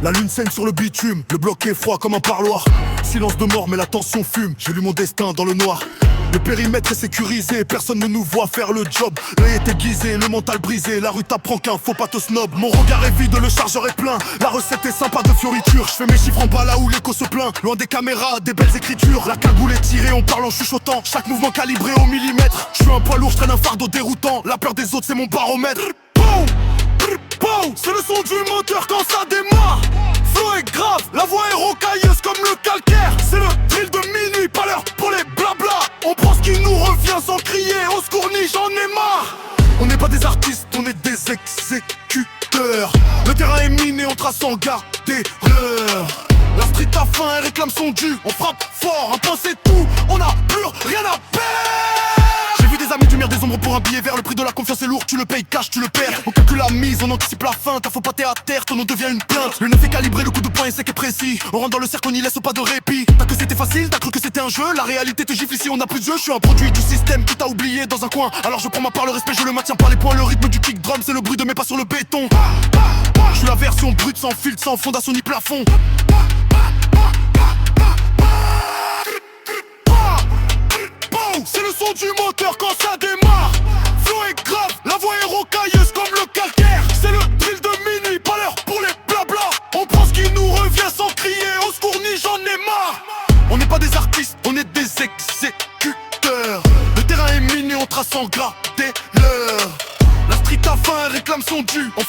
La lune saigne sur le bitume, le bloc est froid comme un parloir. Silence de mort mais la tension fume, j'ai lu mon destin dans le noir. Le périmètre est sécurisé, personne ne nous voit faire le job. L'œil est aiguisé, le mental brisé, la rue t'apprend qu'un faut pas te snob. Mon regard est vide, le chargeur est plein, la recette est sympa de fioritures. Je fais mes chiffres en bas là où l'écho se plaint, loin des caméras, des belles écritures. La cagoule est tirée, on parle en chuchotant, chaque mouvement calibré au millimètre. Je suis un poids lourd, je traîne un fardeau déroutant, la peur des autres c'est mon baromètre. Boum, boum, c'est le son du moteur quand ça démarre. Flow est grave, la voix est rocailleuse comme le calcaire. C'est le drill de minuit, pas l'heure pour les blabla. On prend ce qui nous revient sans crier, au secours ni j'en ai marre. On n'est pas des artistes, on est des exécuteurs. Le terrain est miné, on trace sans garder l'heure. La street a faim, elle réclame son dû. On frappe fort, un point c'est tout, on n'a plus rien à perdre. J'ai vu des amis du mire, des ombres pour un billet vert. Le prix de la confiance est lourd, tu le payes cash, tu le perds. On calcule la mise, on anticipe la fin. T'as faut pas à terre, ton nom devient une plainte. Le neuf est calibré, le coup de poing est sec et précis. On rentre dans le cercle, on n'y laisse pas de répit. T'as que c'était facile, t'as cru que c'était un jeu. La réalité te gifle ici, on n'a plus de jeu. Je suis un produit du système qui t'a oublié dans un coin. Alors je prends ma part, le respect, je le maintiens par les points. Le rythme du kick drum, c'est le bruit de mes pas sur le béton. Je suis la version brute, sans filtre, sans fondation ni plafond. C'est le son du moteur quand ça démarre. Flow est grave, la voix est rocailleuse comme le calcaire. C'est le drill de minuit, pas l'heure pour les blabla. On prend ce qui nous revient sans crier, au secours ni j'en ai marre. On n'est pas des artistes, on est des exécuteurs. Le terrain est miné, on trace sans gratter l'heure. La street a faim, elle réclame son dû. On